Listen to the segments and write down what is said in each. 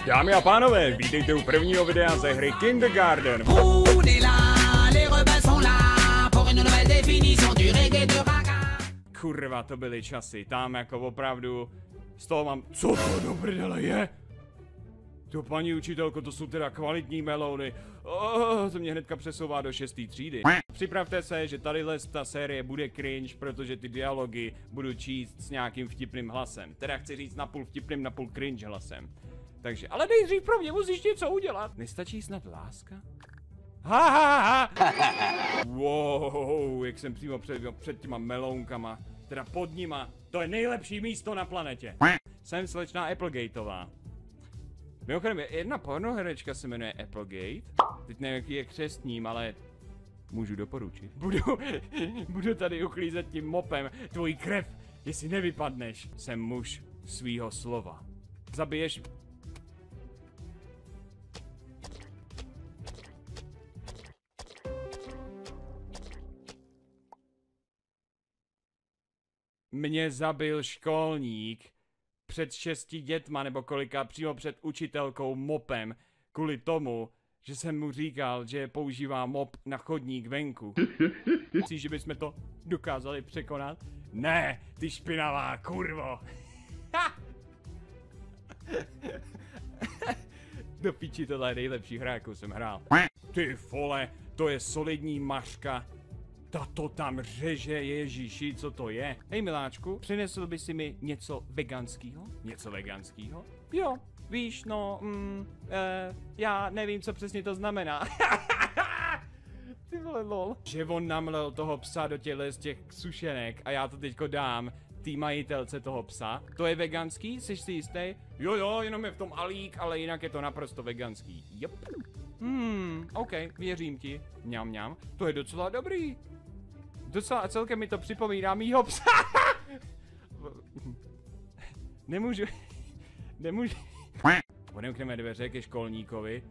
Dámy a pánové, vítejte u prvního videa ze hry Kindergarten. Kurva, to byly časy, tam jako opravdu, z toho mám, co to do prdele je? To paní učitelko, to jsou teda kvalitní melouny. To mě hnedka přesouvá do 6. třídy. Připravte se, že tadyhle ta série bude cringe, protože ty dialogy budu číst s nějakým vtipným hlasem. Teda chci říct napůl vtipným, napůl cringe hlasem. Takže, ale nejdřív pro mě musíš něco udělat. Nestačí snad láska? Wow, jak jsem přímo před těma melounkama, teda pod nima. To je nejlepší místo na planetě. Jsem slečná Applegateová. Mimochodem, jedna pornoherečka se jmenuje Applegate. Teď nevím, jaký je křestním, ale můžu doporučit. Budu tady uklízet tím mopem tvoji krev, jestli nevypadneš. Jsem muž svýho slova. Zabiješ... Mě zabil školník před 6 dětma nebo kolika přímo před učitelkou mopem kvůli tomu, že jsem mu říkal, že používá mop na chodník venku. Myslíš, že bychom to dokázali překonat? Ne, ty špinavá kurvo. Do piči, tohle je nejlepší hra, jakou jsem hrál. Ty vole, to je solidní mařka. Tato tam řeže, ježiši, co to je? Hej miláčku, přinesl by si mi něco veganského? Něco veganského? Jo, víš, no, já nevím, co přesně to znamená. Ty vole, lol. Že on namlel toho psa do těchto z těch sušenek a já to teďko dám tý majitelce toho psa. To je veganský? Jsi si jistý? Jo, jenom je v tom alík, ale jinak je to naprosto veganský. Jop. OK, věřím ti. Mňam, to je docela dobrý. Docela celkem mi to připomíná mýho psa. Nemůžu. Odemkneme dveře ke školníkovi.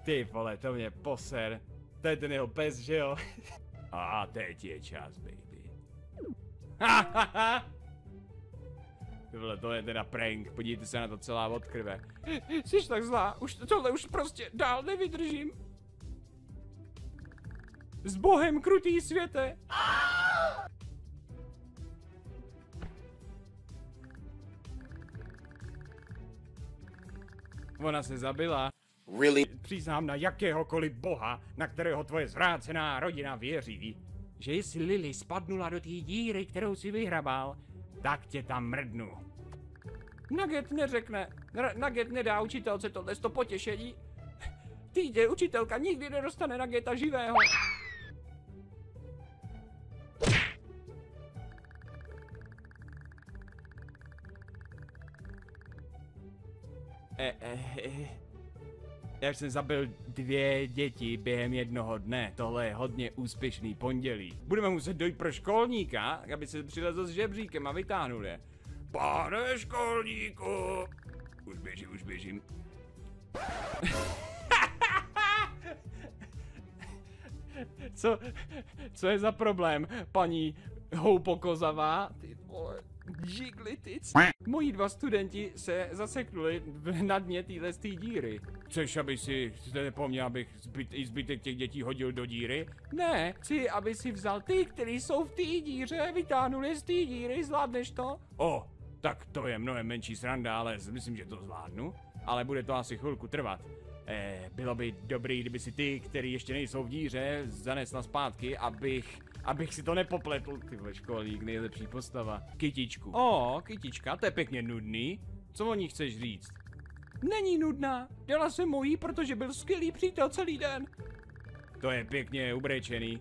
Ty vole, to mě poser. To je ten jeho pes, že jo? A teď je čas, baby. Tyhle, to je teda prank, podívejte se na to celá od krve. Jsi tak zlá, tohle už prostě dál nevydržím. S Bohem, krutý světe! Ona se zabila. Really? Přísahám na jakéhokoliv boha, na kterého tvoje zvrácená rodina věří, že jestli Lily spadnula do té díry, kterou si vyhrabal, tak tě tam mrdnu. Nugget neřekne. Nugget nedá učitelce tohle potěšení. Týdě učitelka nikdy nedostane Nuggeta živého. Já jsem zabil 2 děti během jednoho dne. Tohle je hodně úspěšný pondělí. Budeme muset dojít pro školníka, aby se přilezl s žebříkem a vytáhnul je. Pane školníku! Už běžím. Co je za problém, paní houpokozavá? Ty vole, Jigglytic. Moji 2 studenti se zaseknuli na dně téhle díry. Chceš, aby si po mně, abych zbytek těch dětí hodil do díry? Ne, chci, aby si vzal ty, kteří jsou v té díře, vytáhnul je z té díry, zvládneš to? Tak to je mnohem menší sranda, ale myslím, že to zvládnu. Ale bude to asi chvilku trvat. Bylo by dobrý, kdyby si ty, který ještě nejsou v díře, zanesla zpátky, abych si to nepopletl. Tyhle školník, nejlepší postava. Kytičku. Kytička, to je pěkně nudný. Co o ní chceš říct? Není nudná. Dala jsem mu jí, protože byl skvělý přítel celý den. To je pěkně ubrečený.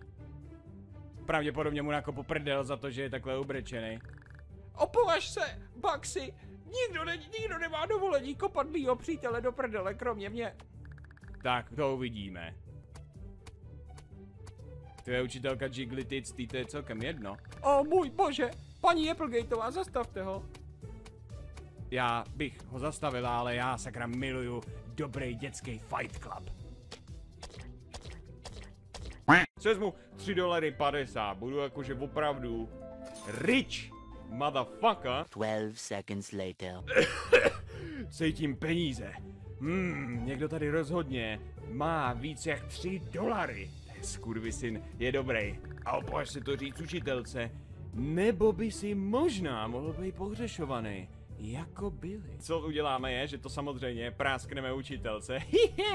Pravděpodobně mu nakopu prdel za to, že je takhle ubrečený. Opovaž se, Baxi. Nikdo nemá dovolení kopat mýho přítele do prdele, kromě mě. Tak, to uvidíme. Tvoje učitelka Jigglytic, to je celkem jedno. Můj bože, paní Applegateová, zastavte ho. Já bych ho zastavila, ale já sakra miluju dobrý dětský Fight Club. Vezmu $3.50, budu jakože opravdu rich. motherfucker. 12 seconds later. Cítím peníze. Někdo tady rozhodně má víc jak $3. Ten skurvisyn je dobrý. A opovaž se to říct učitelce. Nebo by si možná mohl být pohřešovaný. Jako byli. Co uděláme je, že to samozřejmě práskneme učitelce.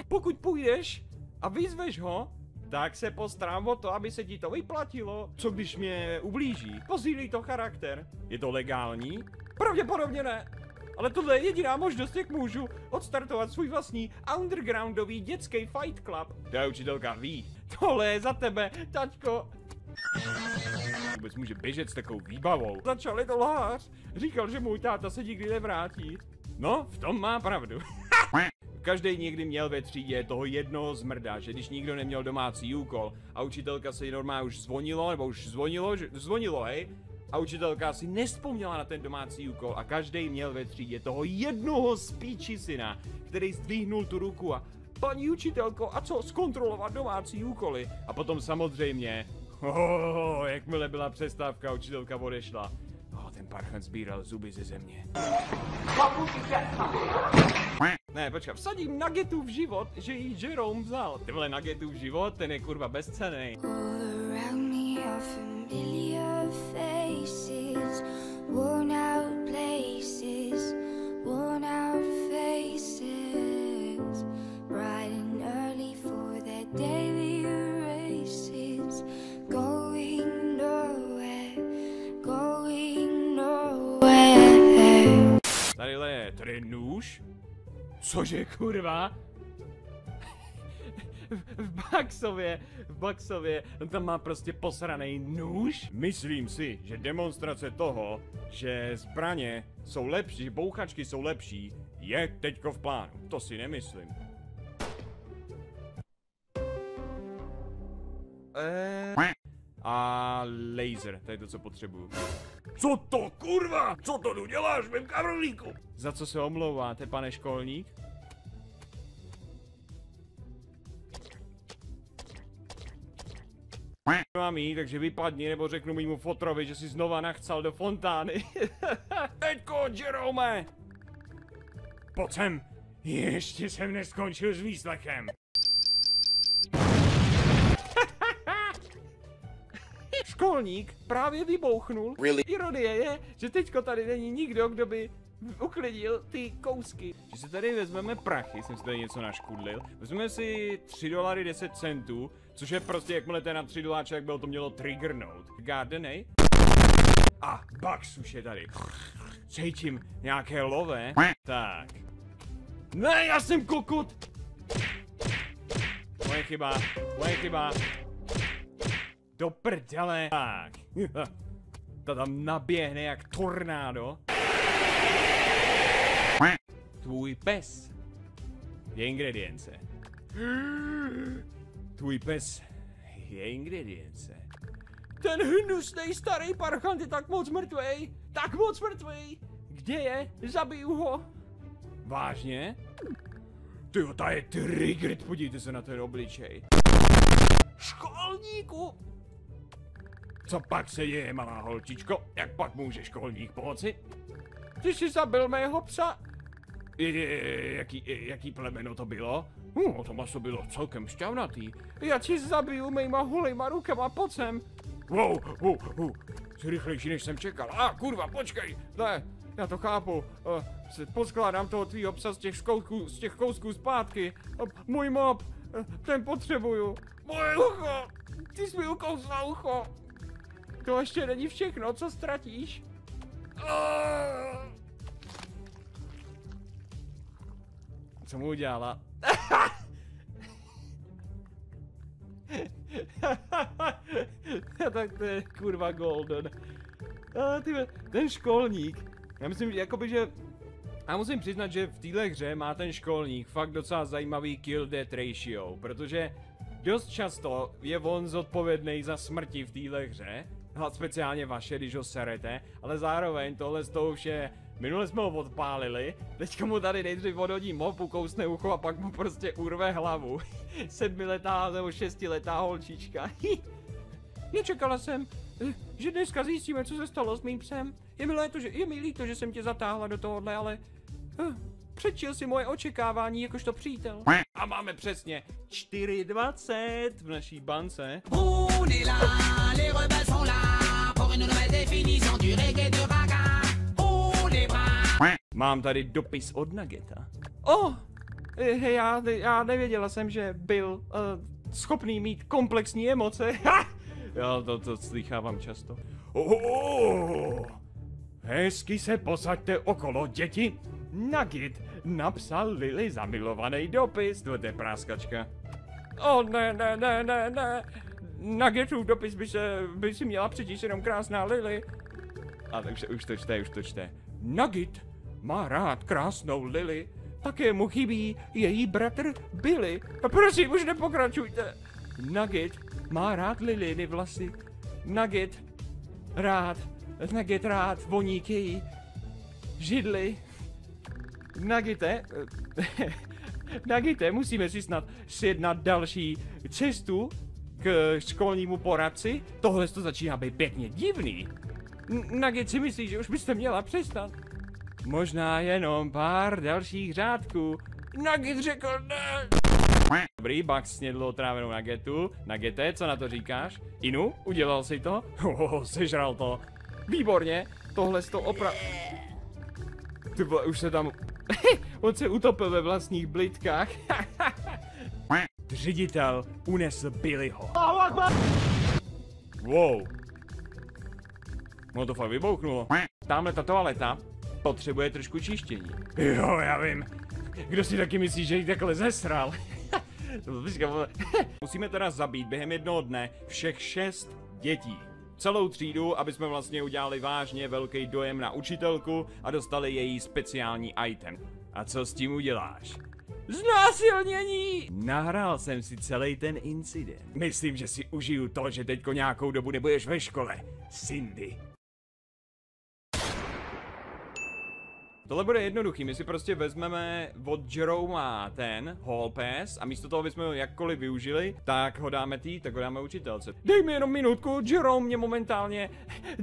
Pokud půjdeš a vyzveš ho, tak se postarám o to, aby se ti to vyplatilo. Co když mě ublíží? Posílí to charakter. Je to legální? Pravděpodobně ne. Ale tohle je jediná možnost, jak můžu odstartovat svůj vlastní undergroundový dětský fight club. Ta učitelka ví. Tohle je za tebe, taťko. Vůbec může běžet s takovou výbavou. Začal to lhář. Říkal, že můj táta se nikdy nevrátí. No, v tom má pravdu. Každý někdy měl ve třídě toho jednoho zmrda, že když nikdo neměl domácí úkol a učitelka se normálně už zvonilo, nebo už zvonilo, hej, a učitelka si nevzpomněla na ten domácí úkol a každý měl ve třídě toho jednoho spíči syna, který zdvihnul tu ruku a paní učitelko, a co zkontrolovat domácí úkoly? A potom samozřejmě, jakmile byla přestávka, učitelka odešla. Ten parchant sbíral zuby ze země. Ne, počkej, vsadím Nuggetův život, že jí Jerome vzal. Tyhle Nuggetův život, ten je kurva bezcenný. Tady je nůž? Cože kurva? v Baxově, on tam má prostě posranej nůž? Myslím si, že demonstrace toho, že zbraně jsou lepší, že bouchačky jsou lepší, je teďko v plánu. To si nemyslím. A laser, to je to, co potřebuju. Co to, kurva? Co to tu děláš, mém kavrlíku? Za co se omlouváte, pane školník? Mám jít, takže vypadni, nebo řeknu mému fotrovi, že si znova nachcal do fontány. Teďko, Jerome! Pojď sem! Ještě jsem neskončil s výslechem. Školník právě vybouchnul. Really? Ironie je, že teďko tady není nikdo, kdo by uklidil ty kousky. Že si tady vezmeme prachy, jsem si tady něco naškudlil. Vezmeme si $3.10, což je prostě, jakmile to je na $3, tak bylo to mělo triggernout. Gardenej? A Bugs už je tady. Cítím nějaké lové. Tak. Ne, já jsem kokot! Moje chyba. Do prdele. Tak. To tam naběhne jak tornádo. Tvůj pes je ingredience. Tvůj pes je ingredience. Ten hnusnej starý parchant je tak moc mrtvej. Kde je? Zabiju ho. Vážně? Tyjo, ta je triggered, podívejte se na ten obličej. Školníku! Co pak se děje, malá holčičko? Jak pak může školník pomoci? Ty jsi zabil mého psa. Jaký plemeno to bylo? To maso bylo celkem šťavnatý. Já ti zabiju mýma hulejma rukama, pojď sem. Wow. Jsi rychlejší, než jsem čekal. Kurva, počkej. Ne, já to chápu. Poskládám toho tvýho psa z těch kousků zpátky. Můj mop, ten potřebuju. Moje ucho! Ty jsi mi ukousla ucho! To ještě není všechno, co ztratíš. Co mu udělala? Tak to je kurva golden. Ten školník. Já myslím, jakoby, že... Já musím přiznat, že v téhle hře má ten školník fakt docela zajímavý kill-death ratio, protože dost často je on zodpovědný za smrti v téhle hře, speciálně vaše, když ho serete, ale zároveň tohle z toho už je... Minule jsme ho odpálili, teďka mu tady nejdřív odhodí mop, ukousne ucho a pak mu prostě urve hlavu. 7letá nebo 6letá holčička. Nečekala jsem, že dneska zjistíme, co se stalo s mým psem. Je mi líto, že jsem tě zatáhla do tohohle, ale předčil si moje očekávání jakožto přítel. A máme přesně 4:20 v naší bance. Mám tady dopis od Nuggeta. Já nevěděla jsem, že byl schopný mít komplexní emoce. Já to slýchávám často. Hezky se posaďte okolo, děti. Nugget napsal Lily zamilovaný dopis. To je práskačka. Ne. Nuggetův dopis by si měla přečíst jenom krásná Lily. A takže už to čte. Nugget má rád krásnou Lily. Také mu chybí její bratr Billy. Prosím, už nepokračujte. Nugget má rád Lilyny vlasy. Nugget rád voník její židly. Nuggete, musíme si snad sjednat další cestu k školnímu poradci. Tohle to začíná být pěkně divný. Nugget si myslí, že už byste měla přestat. Možná jenom pár dalších řádků. Nugget řekl ne. Dobrý, Bugs snědl otrávenou Nuggetu. Nuggete, co na to říkáš? Inu, udělal si to? Sežral to. Výborně, tohle to Ty vole, už se tam... On se utopil ve vlastních blitkách. Ředitel unesl Billyho. Wow. No to fakt vybouchnulo. Tamhle ta toaleta potřebuje trošku čištění. Jo, já vím. Kdo si taky myslí, že ji takhle zesral? Musíme teda zabít během jednoho dne všech 6 dětí. Celou třídu, aby jsme vlastně udělali vážně velký dojem na učitelku a dostali její speciální item. A co s tím uděláš? Znásilnění! Nahrál jsem si celý ten incident. Myslím, že si užiju to, že teďko nějakou dobu nebudeš ve škole, Cindy. Tohle bude jednoduchý, my si prostě vezmeme od Jeroma ten Hall Pass a místo toho, aby jsme ho jakkoliv využili, tak ho dáme učitelce. Dej mi jenom minutku,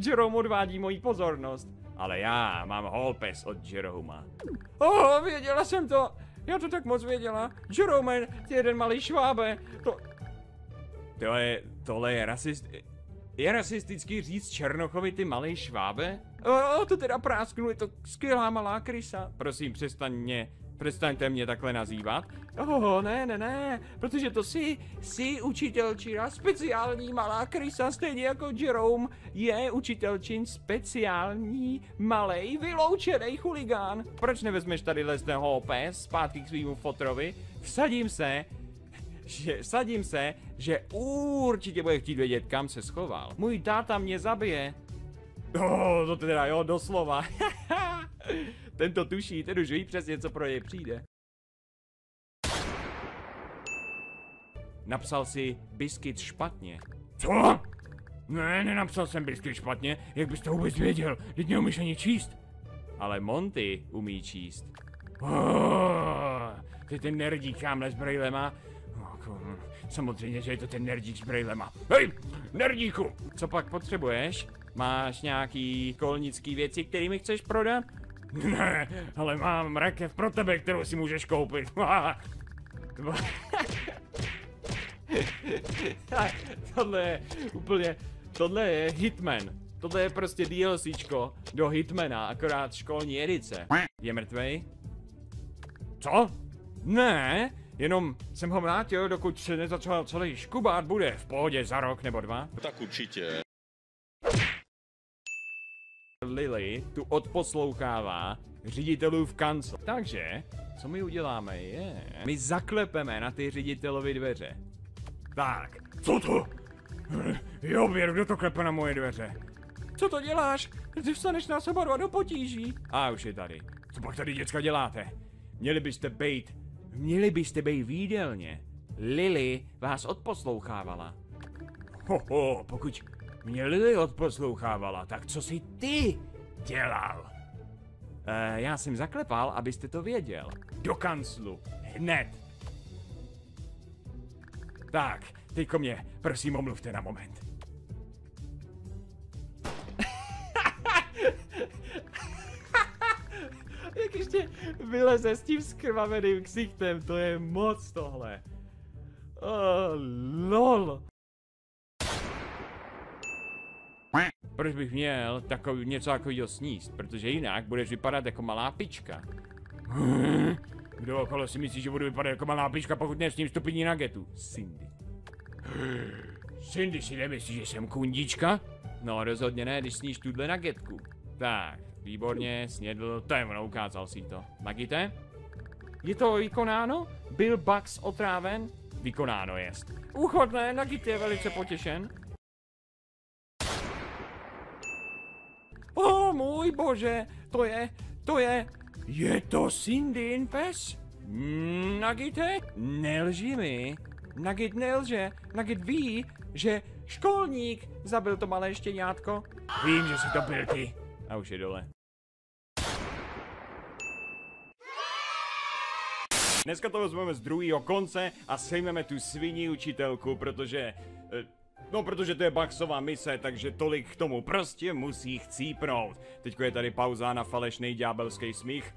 Jerome odvádí moji pozornost. Ale já mám Hall Pass od Jeroma. Věděla jsem to, já to tak moc věděla. Jerome, ty jeden malý švábe, tohle je rasistický říct Černochovi ty malý švábe? To teda prásknu, je to skvělá malá krysa. Prosím, přestaňte mě takhle nazývat. Ne, protože to jsi učitelčina, speciální malá krysa, stejně jako Jerome je učitelčin speciální malej vyloučený chuligán. Proč nevezmeš tady ten Hall Pass zpátky k svýmu fotrovi? Vsadím se, že určitě bude chtít vědět, kam se schoval. Můj táta mě zabije. To teda jo, doslova. Ten to tuší, ten už ví přesně, co pro něj přijde. Napsal si biskit špatně. Co? Ne, nenapsal jsem biskit špatně, jak bys to vůbec věděl, teď neumíš ani číst. Ale Monty umí číst. Ty ten nerdík tamhle s brejlema. Samozřejmě, že je to ten nerdík s brejlema. Hej, nerdíku! Co pak potřebuješ? Máš nějaký školnický věci, kterými chceš prodat? Ne, ale mám rakev pro tebe, kterou si můžeš koupit. Tohle je Hitman. Tohle je prostě DLCčko do Hitmana, akorát školní edice. Je mrtvej? Co? Ne, jenom jsem ho vrátil, dokud se nezačal celý škubát, bude v pohodě za rok nebo 2. Tak určitě. Lily tu odposlouchává ředitelův kancel. Takže, co my uděláme je, my zaklepeme na ty ředitelovy dveře. Tak, co to? Jo, věru, kdo to klepe na moje dveře? Co to děláš? Ty vstaneš nás oba dva do potíží. A už je tady. Co pak tady, děcka, děláte? Měli byste být v jídelně. Lily vás odposlouchávala. Pokud mě Lily odposlouchávala, tak co jsi ty dělal? Já jsem zaklepal, abyste to věděl. Do kanclu. Hned. Tak, teďko mě, prosím, omluvte na moment. ještě vyleze s tím skrvaveným ksichtem, to je moc tohle. Lol. Proč bych měl něco takového sníst? Protože jinak budeš vypadat jako malá pička. Kdo okolo si myslí, že budu vypadat jako malá pička, pokud nesním stupidní nuggetu? Cindy. Cindy si nemyslí, že jsem kundička? No rozhodně ne, když sníš tuhle nuggetku. Tak, výborně, snědl, to je ono, ukázal si to. Nagite? Je to vykonáno? Byl Bugs otráven? Vykonáno jest. Úchodné, Nagite je velice potěšen. O můj bože, je to Cindyn pes? Nagite? Nelži mi. Nugget nelže, Nugget ví, že školník zabil to malé štěňátko. Vím, že jsi to byl ty. A už je dole. Dneska to vezmeme z druhého konce a sejmeme tu sviní učitelku, protože to je Bugsova mise, takže tolik k tomu prostě musí chcípnout. Teďko je tady pauza na falešný ďábelský smích.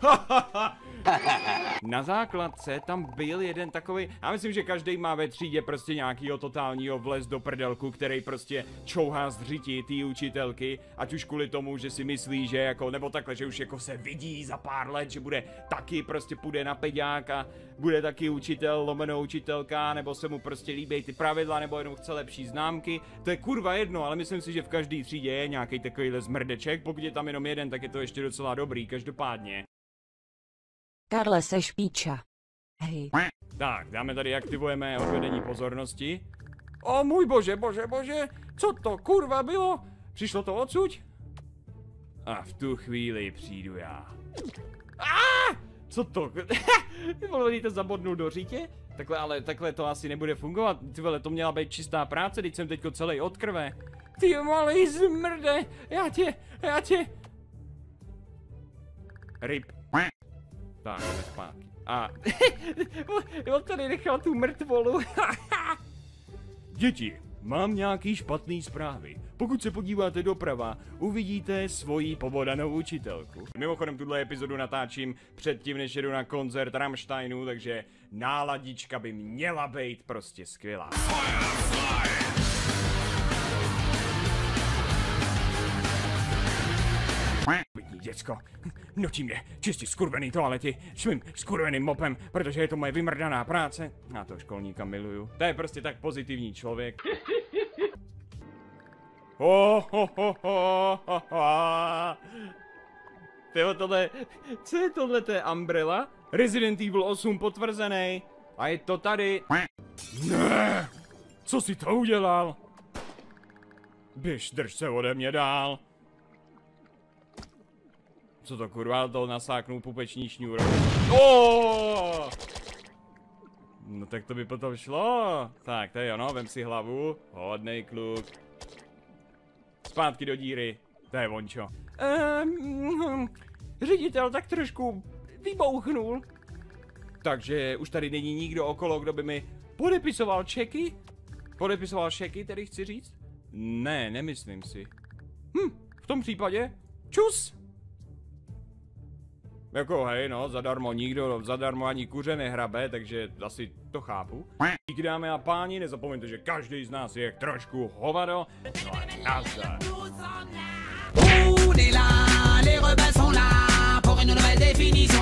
Na základce tam byl jeden takový, já myslím, že každý má ve třídě prostě nějakýho totálního vlez do prdelku, který prostě čouhá z řiti té učitelky, ať už kvůli tomu, že si myslí, že jako, nebo takhle, že už jako se vidí za pár let, že bude taky prostě půjde na peďák a bude taky učitel, lomeno učitelka, nebo se mu prostě líbí ty pravidla, nebo jenom chce lepší známky. To je kurva jedno, ale myslím si, že v každé třídě je nějaký takovýhle zmrdeček, pokud je tam jenom jeden, tak je to ještě docela dobrý, každopádně. Karle, seš píča. Hej. Tak, dáme tady, aktivujeme odvedení pozornosti. O můj bože, co to kurva bylo? Přišlo to odsud? A v tu chvíli přijdu já. Co to? Ty to zabodnul do řitě? Takhle to asi nebude fungovat. Ty vole, to měla být čistá práce, teď jsem teďko celý od krve. Ty malej zmrde, já tě. Ryb. Tak, jdeme zpátky. A on tady nechal tu mrtvolu. Děti, mám nějaký špatný zprávy. Pokud se podíváte doprava, uvidíte svoji pobodanou učitelku. Mimochodem, tuhle epizodu natáčím předtím, než jedu na koncert Rammsteinu, takže náladička by měla být prostě skvělá. Vidí děcko, nutí mě čistit skurvený toalety svým skurveným mopem, protože je to moje vymrdaná práce. Já toho školníka miluju. To je prostě tak pozitivní člověk. Tyjo, tohle, co je tohle, to je Umbrella? Resident Evil 8 potvrzený. A je to tady. Ne, co jsi to udělal? Běž, drž se ode mě dál. Co to kurva, to nasáknul pupeční šňůrou. No tak to by potom šlo. Tak, to je ono, vem si hlavu. Hodnej kluk. Zpátky do díry. To je vončo. Ředitel tak trošku vybouchnul. Takže už tady není nikdo okolo, kdo by mi podepisoval čeky? Podepisoval šeky, tedy chci říct? Ne, nemyslím si. V tom případě čus! Jako hej, no, zadarmo nikdo, zadarmo ani kuře nehrabe, takže asi to chápu. Díky dámy a páni, nezapomeňte, že každý z nás je trošku hovado. No a nazdar. On est là, les rebelles sont là pour une nouvelle définition.